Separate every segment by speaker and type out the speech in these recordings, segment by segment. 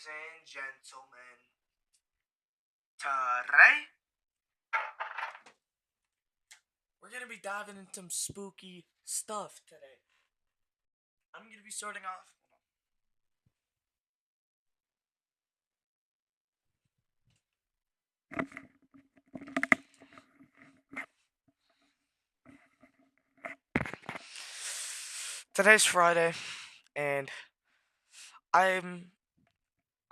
Speaker 1: Ladies and gentlemen, today we're gonna be diving into some spooky stuff today. I'm gonna be starting off. Today's Friday, and I'm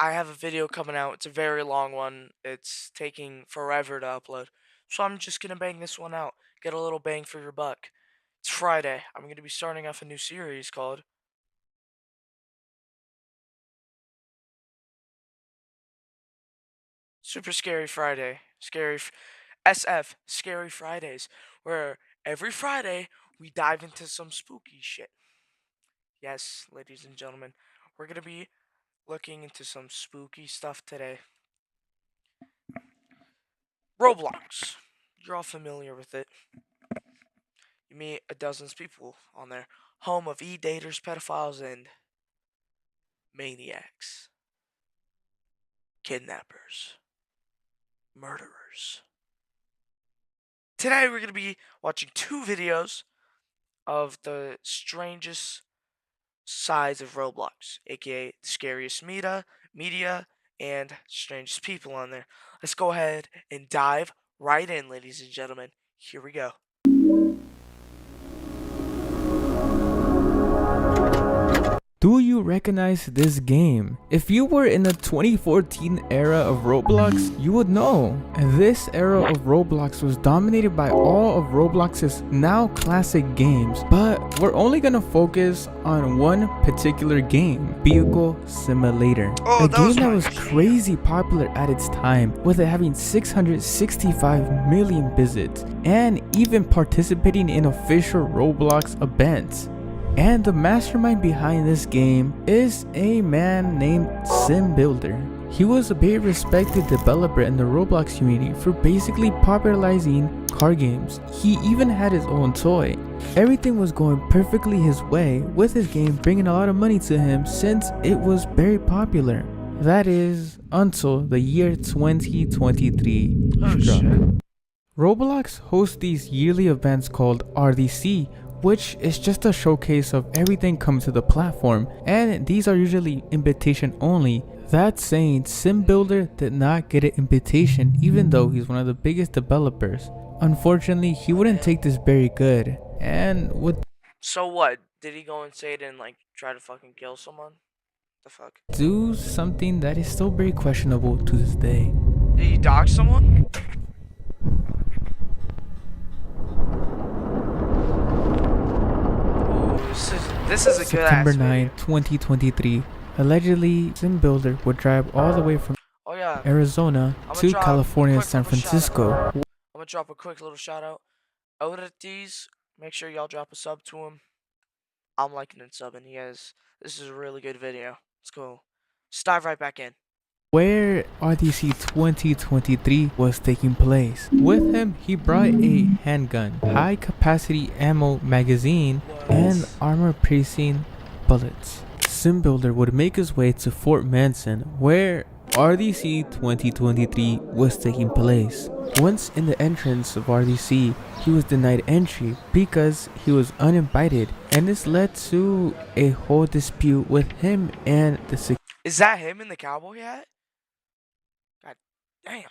Speaker 1: I have a video coming out. It's a very long one. It's taking forever to upload, so I'm just gonna bang this one out. Get a little bang for your buck. It's Friday. I'm gonna be starting off a new series called Super Scary Friday. SF Scary Fridays, where every Friday we dive into some spooky shit. Yes, ladies and gentlemen, we're gonna be looking into some spooky stuff today. Roblox. You're all familiar with it. You meet a dozens of people on there. Home of e-daters, pedophiles, and maniacs. Kidnappers. Murderers. Today we're going to be watching two videos of the strangest sides of Roblox, aka the scariest media, and strangest people on there. Let's go ahead and dive right in, ladies and gentlemen. Here we go.
Speaker 2: Do you recognize this game? If you were in the 2014 era of Roblox, you would know. This era of Roblox was dominated by all of Roblox's now classic games, but we're only gonna focus on one particular game, Vehicle Simulator. A game that was crazy popular at its time, with it having 665 million visits, and even participating in official Roblox events. And the mastermind behind this game is a man named SimBuilder. He was a very respected developer in the Roblox community for basically popularizing car games. He even had his own toy. Everything was going perfectly his way, with his game bringing a lot of money to him since it was very popular. That is, until the year 2023 struck. Roblox hosts these yearly events called RDC, which is just a showcase of everything coming to the platform, and these are usually invitation only. That saying, SimBuilder did not get an invitation even though he's one of the biggest developers. Unfortunately, he wouldn't take this very good, and would
Speaker 1: So what? Did he go and say it and like try to fucking kill someone? The fuck?
Speaker 2: do something that is still very questionable to this day.
Speaker 1: Did he dox someone? This is a good
Speaker 2: September
Speaker 1: ass
Speaker 2: 9, 2023. Allegedly, SimBuilder would drive all the way from Arizona to California, San Francisco.
Speaker 1: I'm gonna drop a quick little shout out. Oddities, make sure y'all drop a sub to him. I'm liking and subbing. This is a really good video. Let's go. Let's dive right back in.
Speaker 2: Where RDC 2023 was taking place. With him, he brought a handgun, high capacity ammo magazine, and armor piercing bullets. SimBuilder would make his way to Fort Manson, where RDC 2023 was taking place. Once in the entrance of RDC, he was denied entry because he was uninvited, and this led to a whole dispute with him and the security.
Speaker 1: Is that him in the cowboy hat? God damn.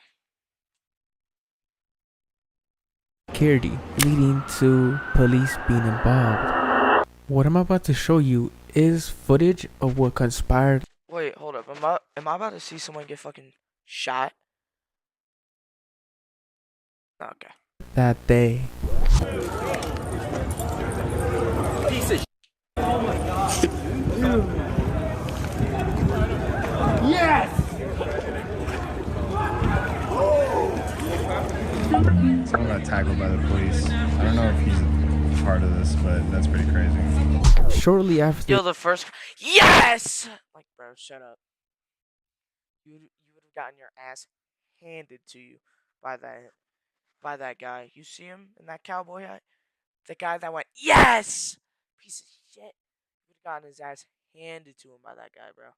Speaker 2: Security, leading to police being involved. What I'm about to show you is footage of what conspired.
Speaker 1: Wait, hold up. Am I about to see someone get fucking shot? Okay.
Speaker 2: That day.
Speaker 3: Piece of oh my god. Yes!
Speaker 4: Someone got tackled by the police. I don't know if he's a part of this, but that's pretty crazy.
Speaker 2: Shortly after.
Speaker 1: Yo, the first. Yes! Like, bro, shut up. You would have gotten your ass handed to you by that guy. You see him in that cowboy hat? The guy that went, yes! Piece of shit. You would have gotten his ass handed to him by that guy, bro.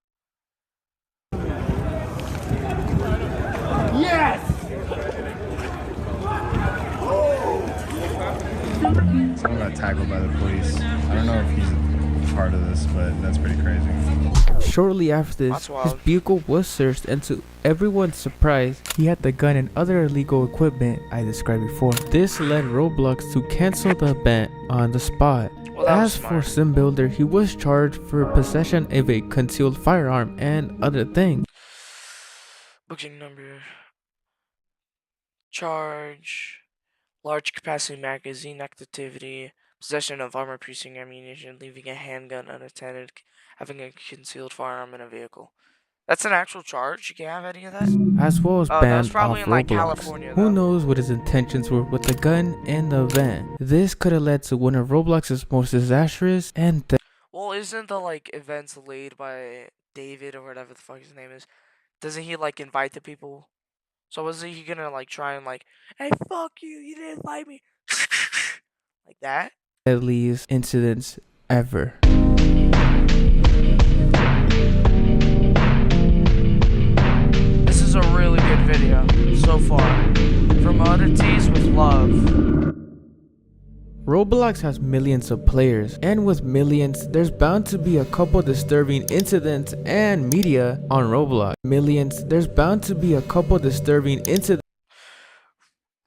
Speaker 4: Someone got tackled by the police. I don't know if he's a part of this, but that's pretty crazy.
Speaker 2: Shortly after
Speaker 1: That's
Speaker 2: this, his
Speaker 1: wild.
Speaker 2: vehicle was searched, and to everyone's surprise, he had the gun and other illegal equipment I described before. This led Roblox to cancel the event on the spot.
Speaker 1: Well, that was
Speaker 2: As for
Speaker 1: smart.
Speaker 2: SimBuilder, he was charged for possession of a concealed firearm and other things.
Speaker 1: Booking number. Charge. Large capacity magazine activity. Possession of armor piercing ammunition. Leaving a handgun unattended. Having a concealed firearm in a vehicle. That's an actual charge? You can't have any of that?
Speaker 2: As well as
Speaker 1: Oh, that was
Speaker 2: banned
Speaker 1: probably
Speaker 2: off
Speaker 1: in like
Speaker 2: Roblox.
Speaker 1: California,
Speaker 2: Who
Speaker 1: though.
Speaker 2: knows what his intentions were with the gun and the event. This could have led to one of Roblox's most disastrous and
Speaker 1: Well, isn't the like events laid by David or whatever the fuck his name is? Doesn't he like invite the people? So was he gonna like try and like, hey, fuck you, you didn't invite me, like that?
Speaker 2: deadliest incidents ever.
Speaker 1: This is a really good video so far. From Oddities with love.
Speaker 2: Roblox has millions of players, and with millions, there's bound to be a couple disturbing incidents and media on Roblox.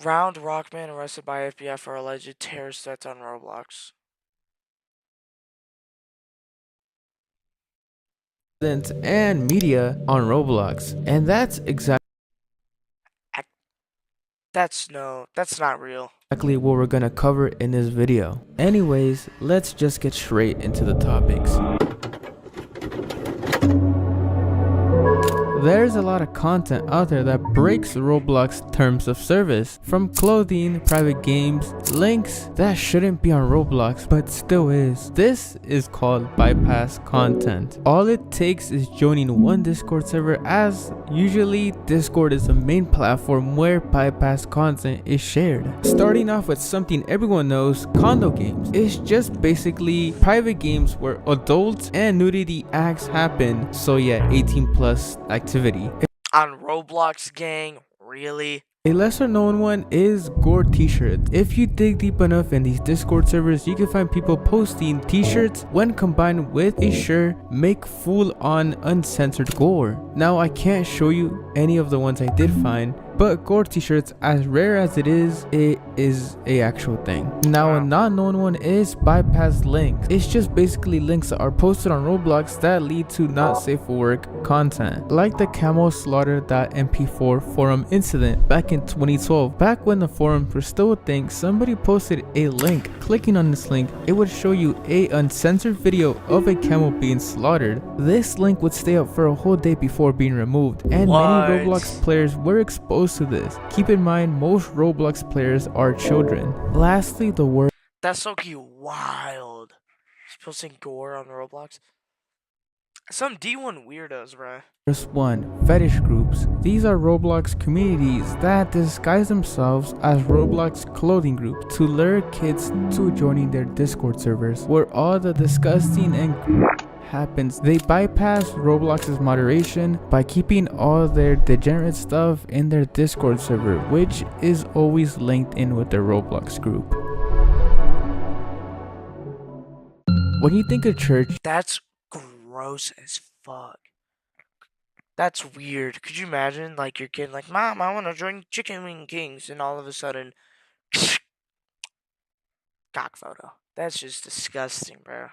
Speaker 1: Round Rockman arrested by FBI for alleged terrorist threats on Roblox.
Speaker 2: And media on Roblox, and that's
Speaker 1: That's not real.
Speaker 2: exactly what we're gonna cover in this video. Anyways, let's just get straight into the topics. There's a lot of content out there that breaks Roblox terms of service, from clothing, private games, links that shouldn't be on Roblox but still is. This is called bypass content. All it takes is joining one Discord server, as usually Discord is the main platform where bypass content is shared. Starting off with something everyone knows, condo games. It's just basically private games where adults and nudity acts happen, so yeah, 18 plus activity.
Speaker 1: On Roblox, gang, really?
Speaker 2: A lesser known one is gore t-shirts. If you dig deep enough in these Discord servers, you can find people posting t-shirts when combined with a shirt make full on uncensored gore. Now I can't show you any of the ones I did find, but gore t-shirts, as rare as it is a actual thing. Now a non-known one is bypass links. It's just basically links that are posted on Roblox that lead to not safe for work content, like the camel slaughter.mp4 forum incident back in 2012. Back when the forums were still a thing, somebody posted a link. Clicking on this link, it would show you a uncensored video of a camel being slaughtered. This link would stay up for a whole day before being removed, and
Speaker 1: What?
Speaker 2: many Roblox players were exposed to this. Keep in mind, most Roblox players are children. Lastly, the word
Speaker 1: That's so cute. Wild. He's posting gore on Roblox. Some D1 weirdos, bruh.
Speaker 2: First one, fetish groups. These are Roblox communities that disguise themselves as Roblox clothing groups to lure kids to joining their Discord servers, where all the disgusting and happens. They bypass Roblox's moderation by keeping all their degenerate stuff in their Discord server, which is always linked in with their Roblox group. When you think of church,
Speaker 1: That's gross as fuck. That's weird. Could you imagine, like, your kid, like, Mom, I want to join Chicken Wing Kings, and all of a sudden, cock photo. That's just disgusting, bro.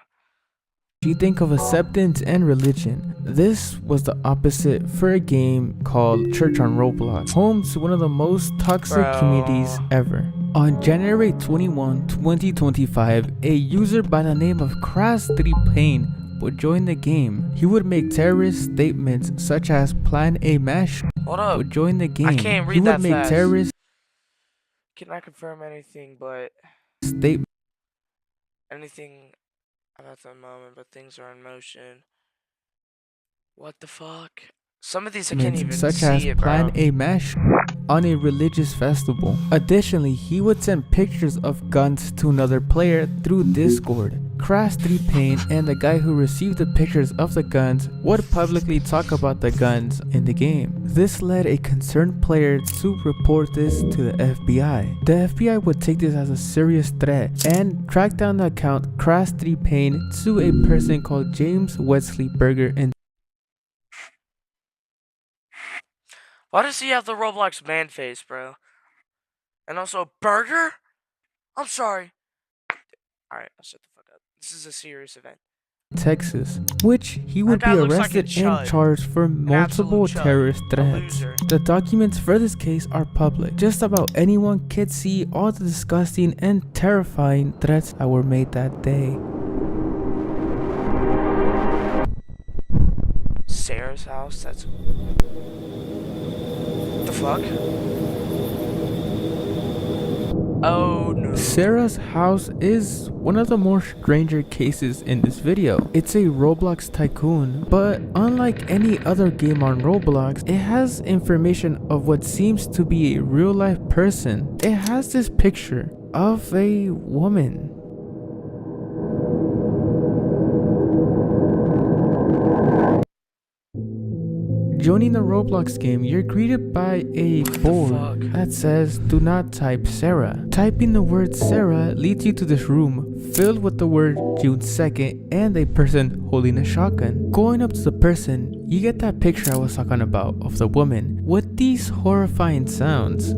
Speaker 2: you think of acceptance and religion. This was the opposite for a game called Church on Roblox, home to one of the most toxic
Speaker 1: Bro.
Speaker 2: communities ever. On January 21, 2025, a user by the name of Crass3 Payne would join the game. He would make terrorist statements such as plan a mass
Speaker 1: Hold up.
Speaker 2: would join the game.
Speaker 1: can't read
Speaker 2: he would
Speaker 1: that
Speaker 2: make
Speaker 1: fast.
Speaker 2: terrorist
Speaker 1: Cannot confirm anything, but
Speaker 2: statements
Speaker 1: anything about the moment, but things are in motion. What the fuck? Some of these I can't even
Speaker 2: such as
Speaker 1: see it,
Speaker 2: plan
Speaker 1: bro.
Speaker 2: a mass on a religious festival. Additionally, he would send pictures of guns to another player through Discord. Crash 3 Pain and the guy who received the pictures of the guns would publicly talk about the guns in the game. This led a concerned player to report this to the FBI. The FBI would take this as a serious threat and track down the account Crash 3 Pain to a person called James Wesley Berger in
Speaker 1: Why does he have the Roblox man face, bro? And also, burger? I'm sorry. Alright, I'll shut the fuck up. This is a serious event.
Speaker 2: Texas, which he would be
Speaker 1: guy looks like a
Speaker 2: arrested and
Speaker 1: chud.
Speaker 2: charged for multiple
Speaker 1: absolute chud.
Speaker 2: terrorist
Speaker 1: A
Speaker 2: threats.
Speaker 1: loser.
Speaker 2: The documents for this case are public. Just about anyone could see all the disgusting and terrifying threats that were made that day.
Speaker 1: Sarah's house? That's... the fuck? Oh no.
Speaker 2: Sarah's house is one of the more stranger cases in this video. It's a Roblox tycoon, but unlike any other game on Roblox, it has information of what seems to be a real life person. It has this picture of a woman. Joining the Roblox game, you're greeted by a board that says, "Do not type Sarah." Typing the word Sarah leads you to this room filled with the word June 2nd and a person holding a shotgun. Going up to the person, you get that picture I was talking about of the woman with these horrifying sounds.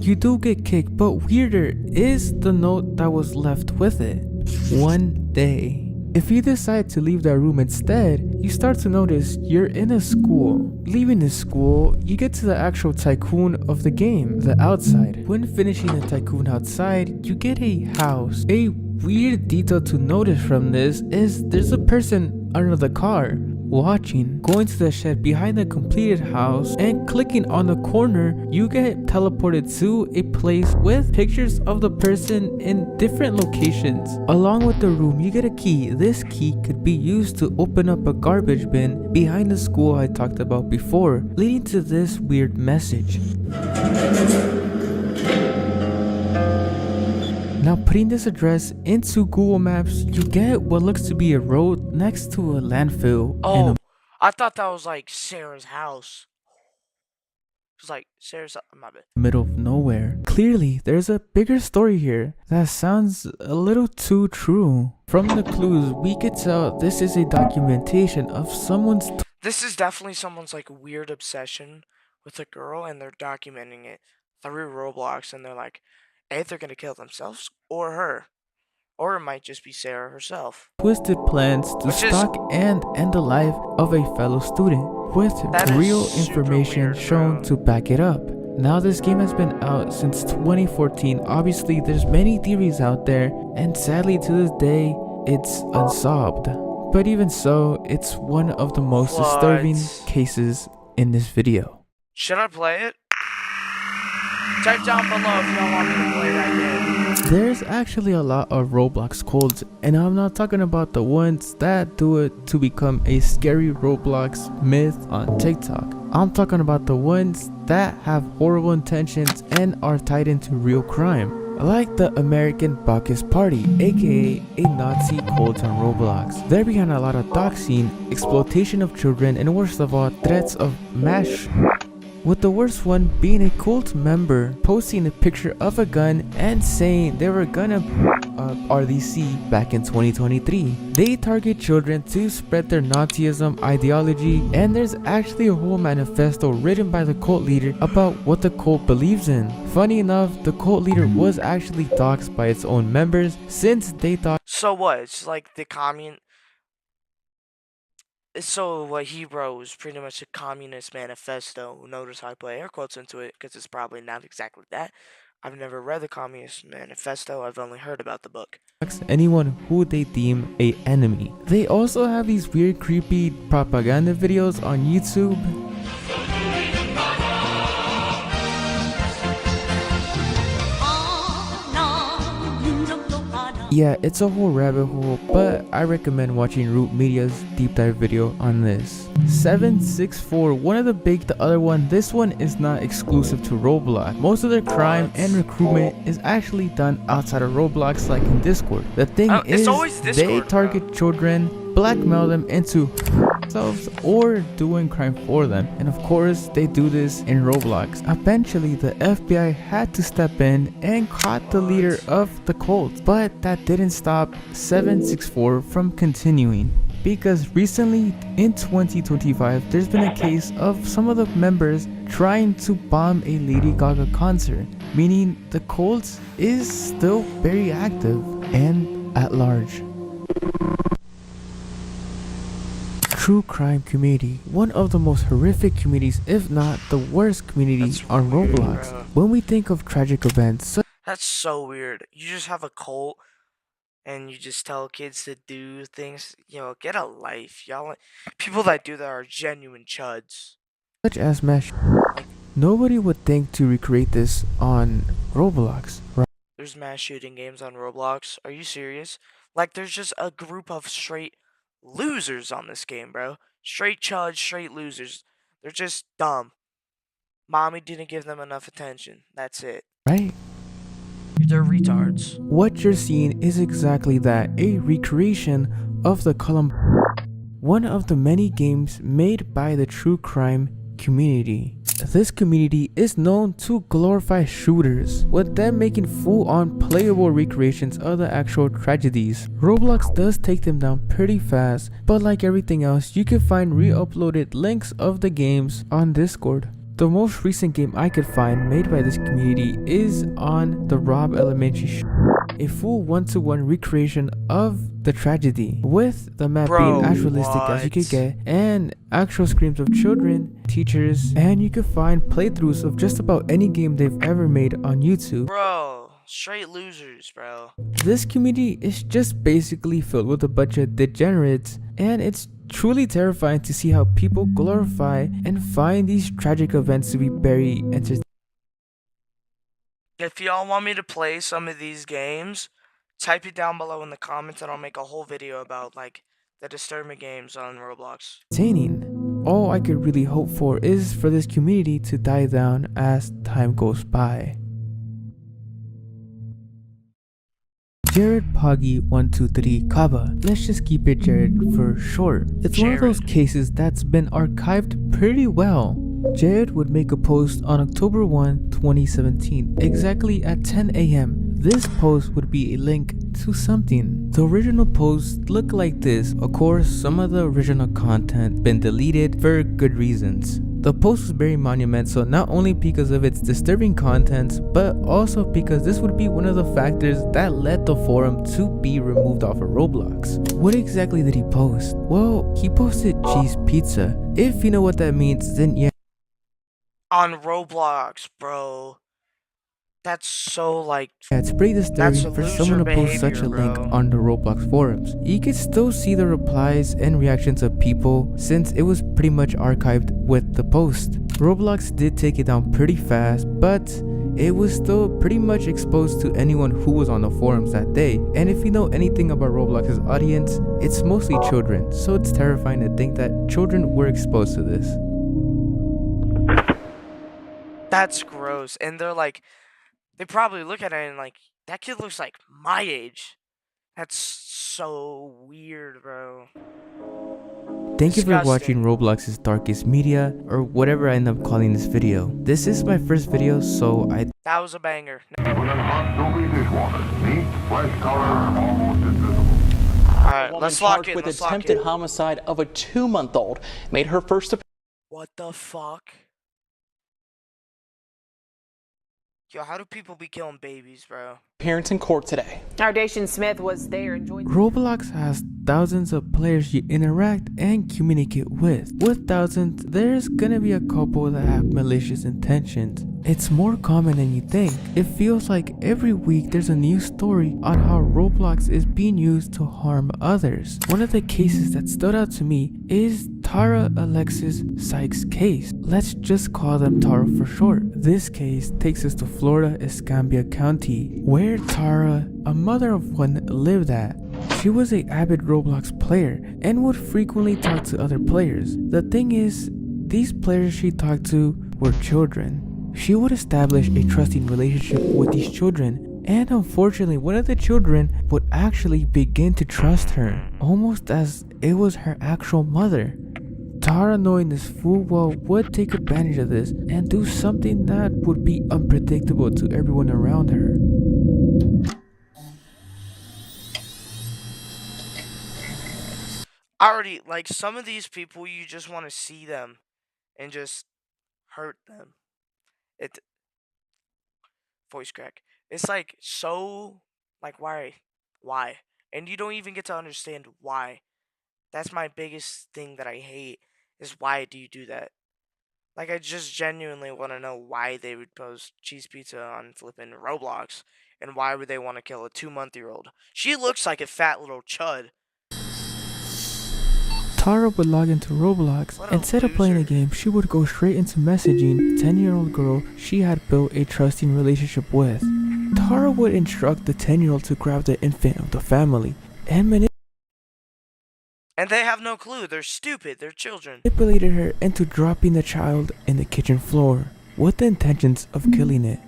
Speaker 2: You do get kicked, but weirder is the note that was left with it. One day. If you decide to leave that room instead, you start to notice you're in a school. Leaving the school, you get to the actual tycoon of the game, the outside. When finishing the tycoon outside, you get a house. A weird detail to notice from this is there's a person under the car watching. Going to the shed behind the completed house and clicking on the corner, you get teleported to a place with pictures of the person in different locations. Along with the room, you get a key. This key could be used to open up a garbage bin behind the school I talked about before, leading to this weird message. Now putting this address into Google Maps, you get what looks to be a road next to a landfill.
Speaker 1: Oh, I thought that was like Sarah's house. It was like Sarah's... my bad.
Speaker 2: Middle of nowhere. Clearly, there's a bigger story here that sounds a little too true. From the clues, we could tell this is a documentation of someone's...
Speaker 1: This is definitely someone's like weird obsession with a girl, and they're documenting it through Roblox, and they're like, either gonna kill themselves or her. Or it might just be Sarah herself.
Speaker 2: Twisted plans to stalk and end the life of a fellow student, with real information shown to back it up. Now this game has been out since 2014. Obviously there's many theories out there, and sadly to this day it's unsolved. But even so, it's one of the most disturbing cases in this video.
Speaker 1: Should I play it? Type down below if y'all want me to play that game.
Speaker 2: There's actually a lot of Roblox cults, and I'm not talking about the ones that do it to become a scary Roblox myth on TikTok. I'm talking about the ones that have horrible intentions and are tied into real crime, like the American Bacchus Party, aka a Nazi cult on Roblox. They're behind a lot of doxing, exploitation of children, and worst of all, threats of mass, with the worst one being a cult member posting a picture of a gun and saying they were gonna RDC back in 2023. They target children to spread their Nazism ideology, and there's actually a whole manifesto written by the cult leader about what the cult believes in. Funny enough, the cult leader was actually doxxed by its own members since they thought...
Speaker 1: So what? It's like the So what he wrote was pretty much a communist manifesto. Notice I put air quotes into it because it's probably not exactly that. I've never read the Communist Manifesto. I've only heard about the book.
Speaker 2: Anyone who they deem a enemy. They also have these weird, creepy propaganda videos on YouTube. Yeah, it's a whole rabbit hole, but I recommend watching Root Media's deep dive video on this. 764, one of the big, the other one, this one is not exclusive to Roblox. Most of their crime and recruitment is actually done outside of Roblox, like in Discord. The thing is, they target children, blackmail them into themselves or doing crime for them, and of course they do this in Roblox. Eventually the FBI had to step in and caught the leader of the cult, but that didn't stop 764 from continuing, because recently in 2025 there's been a case of some of the members trying to bomb a Lady Gaga concert, meaning the cult is still very active and at large. True crime community, one of the most horrific communities, if not the worst community on Roblox. When we think of tragic events,
Speaker 1: that's so weird. You just have a cult and you just tell kids to do things. Get a life. Y'all, people that do that are genuine chuds.
Speaker 2: Such as mass, nobody would think to recreate this on Roblox, right?
Speaker 1: There's mass shooting games on Roblox. Are you serious? Like, there's just a group of straight losers on this game, bro. Straight chuds, straight losers. They're just dumb. Mommy didn't give them enough attention. That's it.
Speaker 2: Right?
Speaker 1: They're retards.
Speaker 2: What you're seeing is exactly that, a recreation of the one of the many games made by the true crime community. This community is known to glorify shooters, with them making full-on playable recreations of the actual tragedies. Roblox does take them down pretty fast, but like everything else, you can find re-uploaded links of the games on Discord. The most recent game I could find made by this community is on the Rob Elementary a full one-to-one recreation of the tragedy, with the map being as realistic as you could get, and actual screams of children, teachers, and you could find playthroughs of just about any game they've ever made on YouTube.
Speaker 1: Bro, straight losers, bro.
Speaker 2: This community is just basically filled with a bunch of degenerates, and it's truly terrifying to see how people glorify and find these tragic events to be very entertaining.
Speaker 1: If y'all want me to play some of these games, type it down below in the comments and I'll make a whole video about like the disturbing games on Roblox.
Speaker 2: All I could really hope for is for this community to die down as time goes by. Jared Poggy 123 Kaba. Let's just keep it Jared for short. It's one of those cases that's been archived pretty well. Jared would make a post on October 1, 2017, exactly at 10 AM. This post would be a link to something. The original post looked like this. Of course, some of the original content been deleted for good reasons. The post was very monumental, not only because of its disturbing contents, but also because this would be one of the factors that led the forum to be removed off of Roblox. What exactly did he post? Well, he posted cheese pizza. If you know what that means, then yeah.
Speaker 1: On Roblox, bro. That's so like...
Speaker 2: Yeah, it's pretty disturbing for someone to post such a link on the Roblox forums. You can still see the replies and reactions of people since it was pretty much archived with the post. Roblox did take it down pretty fast, but it was still pretty much exposed to anyone who was on the forums that day. And if you know anything about Roblox's audience, it's mostly children, so it's terrifying to think that children were exposed to this.
Speaker 1: That's gross. And they're like, they probably look at it and like, that kid looks like my age. That's so weird, bro.
Speaker 2: Thank you for watching Roblox's Darkest Media, or whatever I end up calling this video. This is my first video, so
Speaker 1: that was a banger. Alright, let's lock in.
Speaker 5: With attempted homicide of a 2-month-old made her first.
Speaker 1: What the fuck? Yo, how do people be killing babies, bro?
Speaker 5: Parents in court today.
Speaker 6: Ardation Smith was there enjoying.
Speaker 2: Roblox has thousands of players you interact and communicate with. With thousands, there's gonna be a couple that have malicious intentions. It's more common than you think. It feels like every week there's a new story on how Roblox is being used to harm others. One of the cases that stood out to me is Tara Alexis Sykes case. Let's just call them Tara for short. This case takes us to Florida Escambia County, where Tara, a mother of one, lived at. She was an avid Roblox player and would frequently talk to other players. The thing is, these players she talked to were children. She would establish a trusting relationship with these children, and unfortunately one of the children would actually begin to trust her, almost as it was her actual mother. Tara, knowing this full well, would take advantage of this and do something that would be unpredictable to everyone around her.
Speaker 1: Already, like, some of these people, you just want to see them and just hurt them. It voice crack. It's like so, like, why? And you don't even get to understand why. That's my biggest thing that I hate is why do you do that? Like, I just genuinely want to know why they would post cheese pizza on flipping Roblox, and why would they want to kill a 2-month-old? She looks like a fat little chud.
Speaker 2: Tara would log into Roblox. Instead of playing a game, she would go straight into messaging the 10-year-old girl she had built a trusting relationship with. Tara would instruct the 10-year-old to grab the infant of the family and
Speaker 1: And they have no clue. They're stupid. They're children.
Speaker 2: manipulated her into dropping the child in the kitchen floor with the intentions of killing it.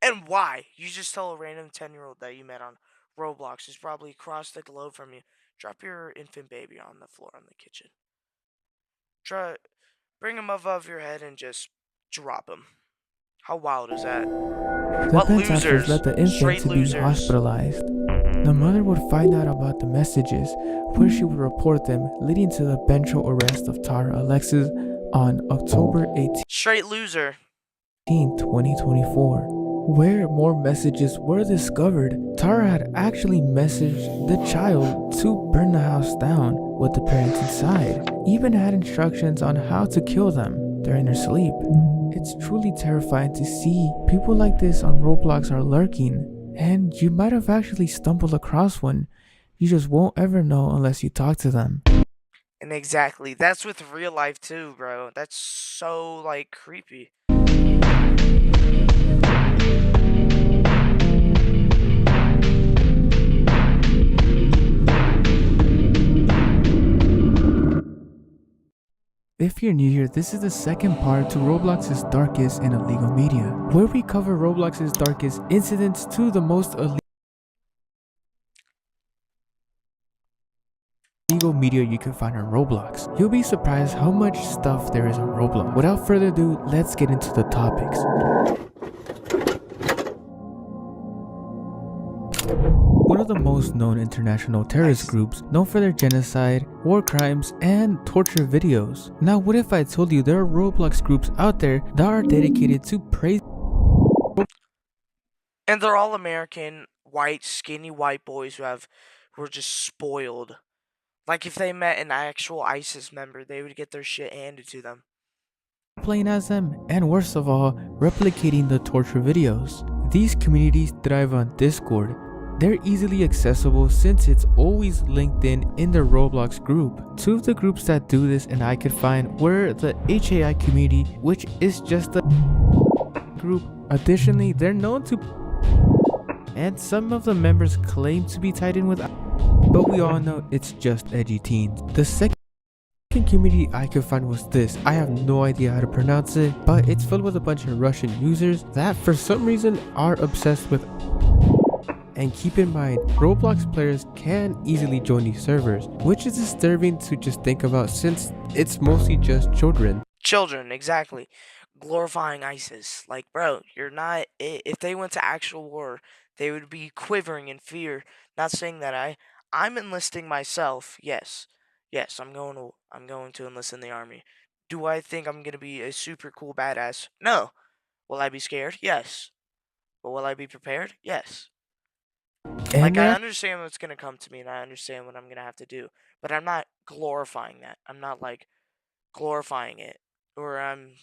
Speaker 1: And why? You just tell a random 10-year-old that you met on Roblox, who's probably across the globe from you, drop your infant baby on the floor in the kitchen. Bring him above your head and just drop him. How wild is that?
Speaker 2: The
Speaker 1: What
Speaker 2: Pensackers
Speaker 1: losers?
Speaker 2: led the infant
Speaker 1: Straight
Speaker 2: to be
Speaker 1: losers.
Speaker 2: hospitalized. The mother would find out about the messages, where she would report them, leading to the eventual arrest of Tara Alexis on October 18,
Speaker 1: Straight loser.
Speaker 2: 2024. Where more messages were discovered, Tara had actually messaged the child to burn the house down with the parents inside, even had instructions on how to kill them during their sleep. It's truly terrifying to see people like this on Roblox are lurking, and you might have actually stumbled across one. You just won't ever know unless you talk to them.
Speaker 1: And exactly. That's with real life too, bro. That's so, like, creepy.
Speaker 2: If you're new here, this is the second part to Roblox's darkest and illegal media, where we cover Roblox's darkest incidents to the most illegal media you can find on Roblox. You'll be surprised how much stuff there is on Roblox. Without further ado, let's get into the topics. One of the most known international terrorist groups, known for their genocide, war crimes, and torture videos. Now, what if I told you there are Roblox groups out there that are dedicated to praise,
Speaker 1: And they're all American, white, skinny white boys who are just spoiled. Like, if they met an actual ISIS member, they would get their shit handed to them.
Speaker 2: playing as them, and worst of all, replicating the torture videos. These communities thrive on Discord. They're easily accessible since it's always linked in the Roblox group. Two of the groups that do this and I could find were the HAI community, which is just a group. Additionally, they're known to, and some of the members claim to be tied in with, but we all know it's just edgy teens. The second community I could find was this. I have no idea how to pronounce it, but it's filled with a bunch of Russian users that for some reason are obsessed with. And keep in mind, Roblox players can easily join these servers, which is disturbing to just think about since it's mostly just children.
Speaker 1: Children, exactly. Glorifying ISIS. Like, bro, you're not. If they went to actual war, they would be quivering in fear. Not saying that I'm enlisting myself. Yes, I'm going to enlist in the army. Do I think I'm gonna be a super cool badass? No. Will I be scared? Yes. But will I be prepared? Yes.
Speaker 2: And
Speaker 1: Like, I understand what's gonna come to me, and I understand what I'm gonna have to do, but I'm not glorifying that. I'm not, like, glorifying it, or I'm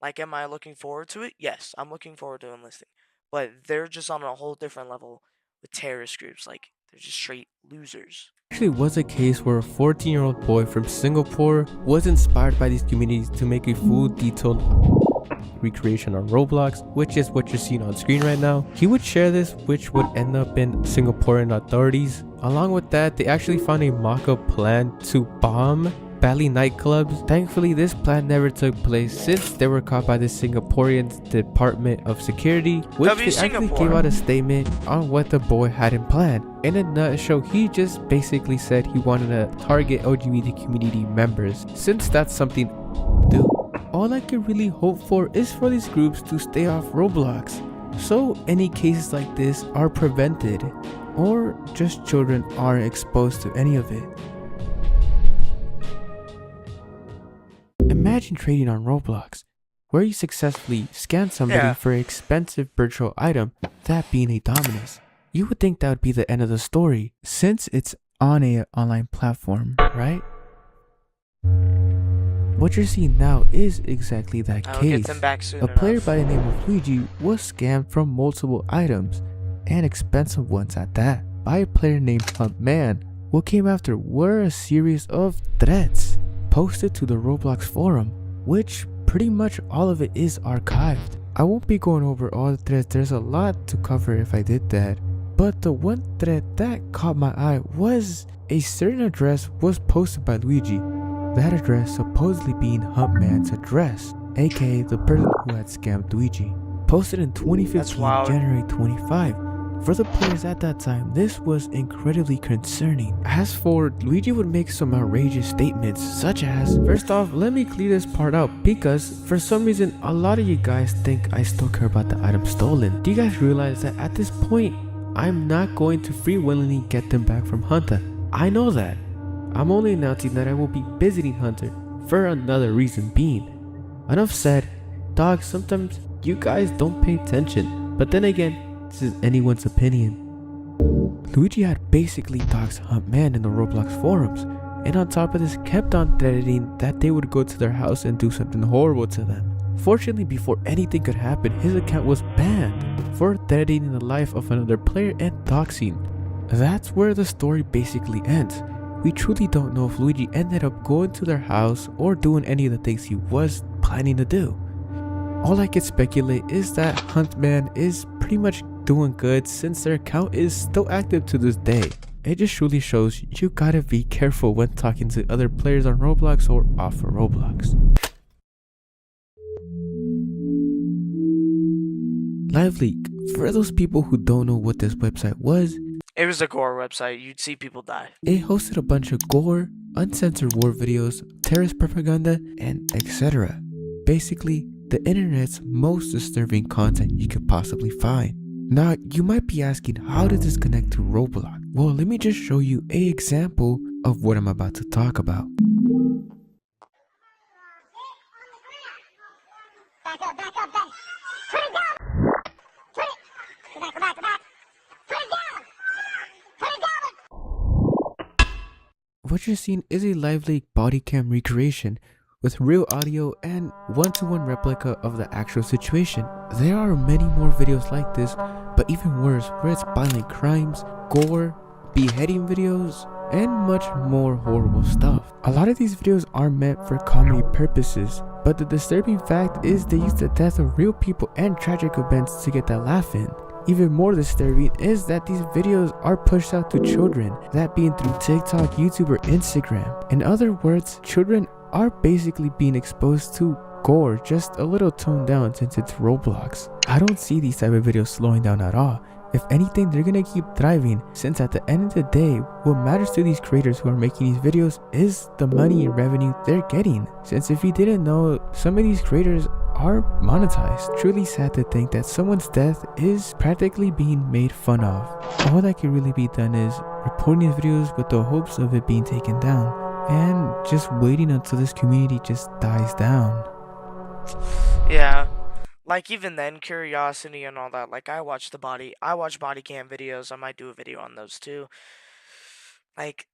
Speaker 1: like, am I looking forward to it? Yes, I'm looking forward to enlisting, but they're just on a whole different level with terrorist groups. Like, They're just straight losers.
Speaker 2: Actually was a case where a 14-year-old boy from Singapore was inspired by these communities to make a full detailed recreation on Roblox, which is what you're seeing on screen right now. He would share this, which would end up in Singaporean authorities. Along with that, they actually found a mock-up plan to bomb Bali nightclubs. Thankfully, this plan never took place since they were caught by the Singaporean Department of Security, which they actually gave out a statement on what the boy had in plan. In a nutshell, he just basically said he wanted to target LGBT community members, since that's something to do. All I can really hope for is for these groups to stay off Roblox, so any cases like this are prevented, or just children aren't exposed to any of it. Imagine trading on Roblox, where you successfully scan somebody for an expensive virtual item, that being a Dominus. You would think that would be the end of the story, since it's on an online platform, right? What you're seeing now is exactly that case. A player by the name of Luigi was scammed from multiple items, and expensive ones at that, by a player named Huntman. What came after were a series of threats posted to the Roblox forum, which pretty much all of it is archived. I won't be going over all the threads, there's a lot to cover if I did that, but the one thread that caught my eye was a certain address was posted by Luigi. That address supposedly being Huntman's address, aka the person who had scammed Luigi. Posted in 2015, January 25. For the players at that time, this was incredibly concerning. As for, Luigi would make some outrageous statements, such as, first off, let me clear this part out, because for some reason, a lot of you guys think I still care about the item stolen. Do you guys realize that at this point, I'm not going to free willingly get them back from Hunter? I know that. I'm only announcing that I will be visiting Hunter for another reason being. Enough said. Dog, sometimes you guys don't pay attention, but then again, this is anyone's opinion. Luigi had basically doxed Huntman in the Roblox forums, and on top of this kept on threatening that they would go to their house and do something horrible to them. Fortunately, before anything could happen, his account was banned for threatening the life of another player and doxing. That's where the story basically ends. We truly don't know if Luigi ended up going to their house or doing any of the things he was planning to do. All I can speculate is that Huntman is pretty much doing good since their account is still active to this day. It just truly shows you gotta be careful when talking to other players on Roblox or off of Roblox. Live Leak. For those people who don't know what this website was,
Speaker 1: it was a gore website. You'd see people die.
Speaker 2: It hosted a bunch of gore, uncensored war videos, terrorist propaganda, and etc. Basically, the internet's most disturbing content you could possibly find. Now, you might be asking, how does this connect to Roblox? Well, let me just show you an example of what I'm about to talk about.
Speaker 7: Back up, back. Put it down. Put it. Go back. Put it down. Put it down.
Speaker 2: What you're seeing is a live leak body cam recreation with real audio and one-to-one replica of the actual situation. There are many more videos like this, but even worse, where it's violent crimes, gore, beheading videos, and much more horrible stuff. A lot of these videos are meant for comedy purposes, but the disturbing fact is they use the death of real people and tragic events to get that laugh in. Even more disturbing is that these videos are pushed out to children, that being through TikTok, YouTube, or Instagram. In other words, children are basically being exposed to gore, just a little toned down since it's Roblox. I don't see these type of videos slowing down at all. If anything, they're gonna keep thriving, since at the end of the day, what matters to these creators who are making these videos is the money and revenue they're getting. Since if you didn't know, some of these creators are monetized. Truly sad to think that someone's death is practically being made fun of. All that can really be done is reporting these videos with the hopes of it being taken down, and just waiting until this community just dies down.
Speaker 1: Yeah, like even then, curiosity and all that. Like I watch body cam videos. I might do a video on those too. Like,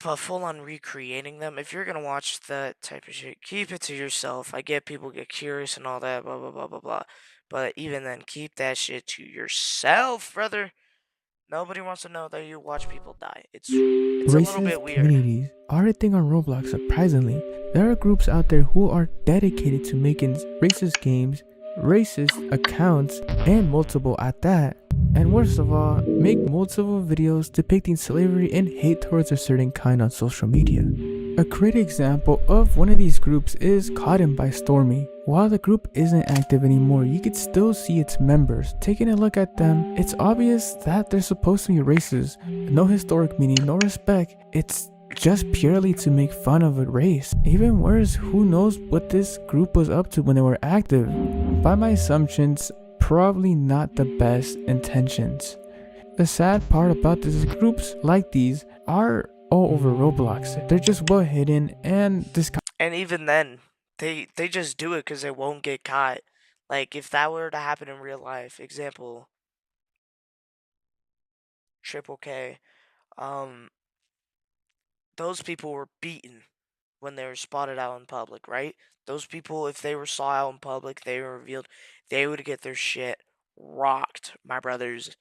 Speaker 1: but full on recreating them. If you're gonna watch that type of shit, keep it to yourself. I get people get curious and all that, blah blah blah blah blah. But even then, keep that shit to yourself, brother. Nobody wants to know that you watch people die. It's a little bit
Speaker 2: Racist
Speaker 1: weird.
Speaker 2: communities are a thing on Roblox. Surprisingly, there are groups out there who are dedicated to making racist games, racist accounts, and multiple at that. And worst of all, make multiple videos depicting slavery and hate towards a certain kind on social media. A great example of one of these groups is Cotton by Stormy. While the group isn't active anymore, you could still see its members. Taking a look at them, it's obvious that they're supposed to be racist. No historic meaning, no respect. It's just purely to make fun of a race. Even worse, who knows what this group was up to when they were active? By my assumptions, probably not the best intentions. The sad part about this is groups like these are all over Roblox. They're just well hidden, and
Speaker 1: And even then, they just do it because they won't get caught. Like, if that were to happen in real life, example, Triple K, those people were beaten when they were spotted out in public, right? Those people, if they were saw out in public, they were revealed, they would get their shit rocked. My brothers,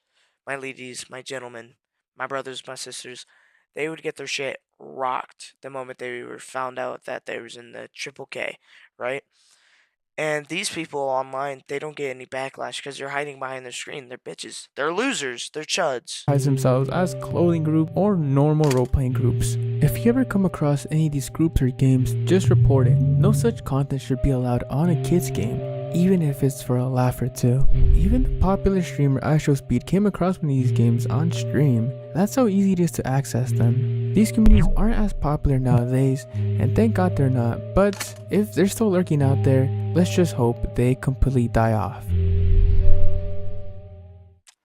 Speaker 1: my ladies, my gentlemen, my brothers, my sisters, they would get their shit rocked the moment they were found out that they was in the Triple K, right? And these people online, they don't get any backlash because they're hiding behind their screen. They're bitches. They're losers. They're chuds.
Speaker 2: themselves as clothing group or normal role-playing groups. If you ever come across any of these groups or games, just report it. No such content should be allowed on a kid's game, even if it's for a laugh or two. Even the popular streamer IShowSpeed came across one of these games on stream. That's how easy it is to access them. These communities aren't as popular nowadays, and thank God they're not, but if they're still lurking out there, let's just hope they completely die off.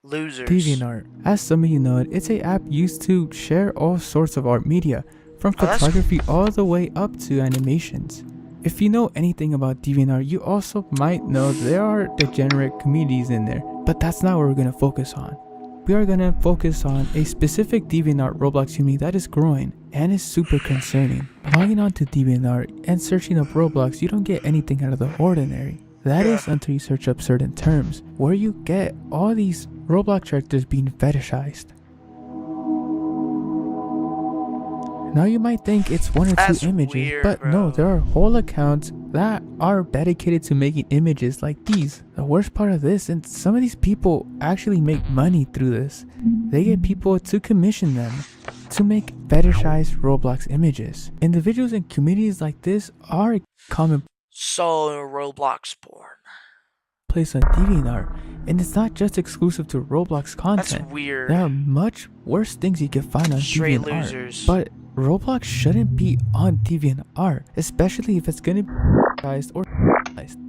Speaker 1: Losers.
Speaker 2: DeviantArt. As some of you know it, it's an app used to share all sorts of art media, from
Speaker 1: that's
Speaker 2: photography all the way up to animations. If you know anything about DeviantArt, you also might know there are degenerate communities in there, but that's not what we're going to focus on. We are going to focus on a specific DeviantArt Roblox community that is growing and is super concerning. Logging on to DeviantArt and searching up Roblox, you don't get anything out of the ordinary. That is until you search up certain terms, where you get all these Roblox characters being fetishized. Now you might think it's one or
Speaker 1: That's
Speaker 2: two images,
Speaker 1: weird,
Speaker 2: but no,
Speaker 1: bro.
Speaker 2: there are whole accounts that are dedicated to making images like these. The worst part of this, and some of these people actually make money through this. They get people to commission them to make fetishized Roblox images. Individuals and communities like this are a common
Speaker 1: So Roblox porn.
Speaker 2: place on DeviantArt, and it's not just exclusive to Roblox
Speaker 1: That's
Speaker 2: content.
Speaker 1: weird.
Speaker 2: There are much worse things you can find on
Speaker 1: Straight
Speaker 2: DeviantArt,
Speaker 1: losers.
Speaker 2: but Roblox shouldn't be on DeviantArt, especially if it's gonna be guys or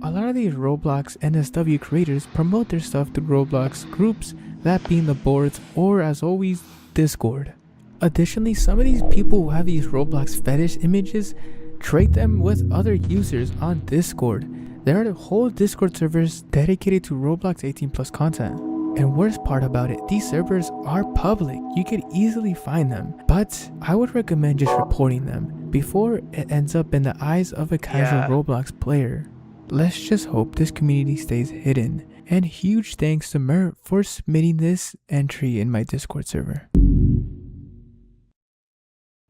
Speaker 2: a lot of these Roblox NSW creators promote their stuff through Roblox groups, that being the boards or, as always, Discord. Additionally, some of these people who have these Roblox fetish images trade them with other users on Discord. There are whole Discord servers dedicated to Roblox 18+ content. And worst part about it, these servers are public. You could easily find them, but I would recommend just reporting them before it ends up in the eyes of a casual Roblox player. Let's just hope this community stays hidden. And huge thanks to Mert for submitting this entry in my Discord server.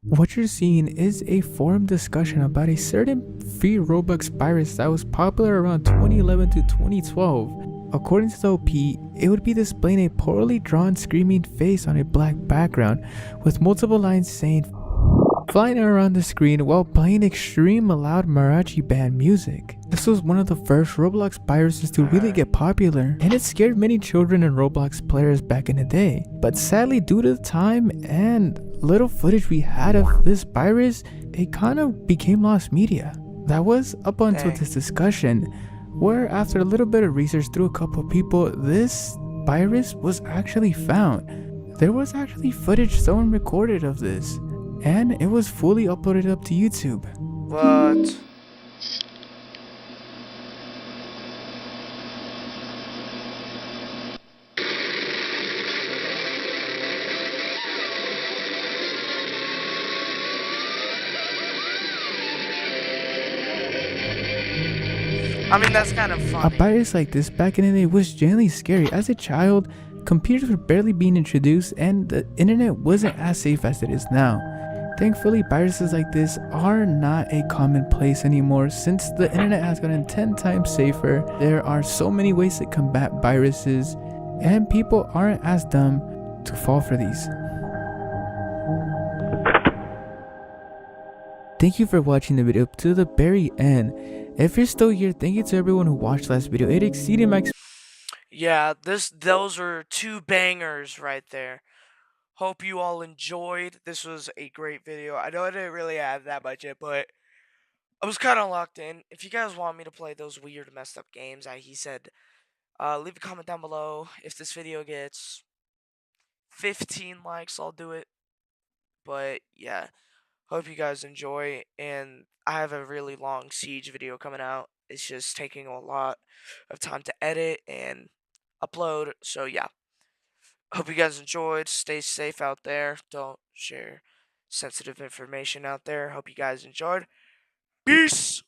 Speaker 2: What you're seeing is a forum discussion about a certain free Robux virus that was popular around 2011 to 2012. According to the OP, it would be displaying a poorly drawn screaming face on a black background with multiple lines saying flying around the screen while playing extreme loud mariachi band music. This was one of the first Roblox viruses to really get popular, and it scared many children and Roblox players back in the day. But sadly, due to the time and little footage we had of this virus, it kind of became lost media. That was up until this discussion, where after a little bit of research through a couple of people, this virus was actually found. There was actually footage someone recorded of this, and it was fully uploaded up to YouTube.
Speaker 1: What? I mean, that's kind of
Speaker 2: A
Speaker 1: funny.
Speaker 2: virus like this back in the day was genuinely scary. As a child, computers were barely being introduced and the internet wasn't as safe as it is now. Thankfully, viruses like this are not a commonplace anymore since the internet has gotten 10 times safer. There are so many ways to combat viruses, and people aren't as dumb to fall for these. Thank you for watching the video up to the very end. If you're still here, thank you to everyone who watched last video. It exceeded my
Speaker 1: Yeah, those are two bangers right there. Hope you all enjoyed. This was a great video. I know I didn't really have that budget, but I was kind of locked in. If you guys want me to play those weird, messed up games, he said, leave a comment down below. If this video gets 15 likes, I'll do it. But yeah, hope you guys enjoy. And I have a really long Siege video coming out. It's just taking a lot of time to edit and upload. So yeah. Hope you guys enjoyed. Stay safe out there. Don't share sensitive information out there. Hope you guys enjoyed. Peace.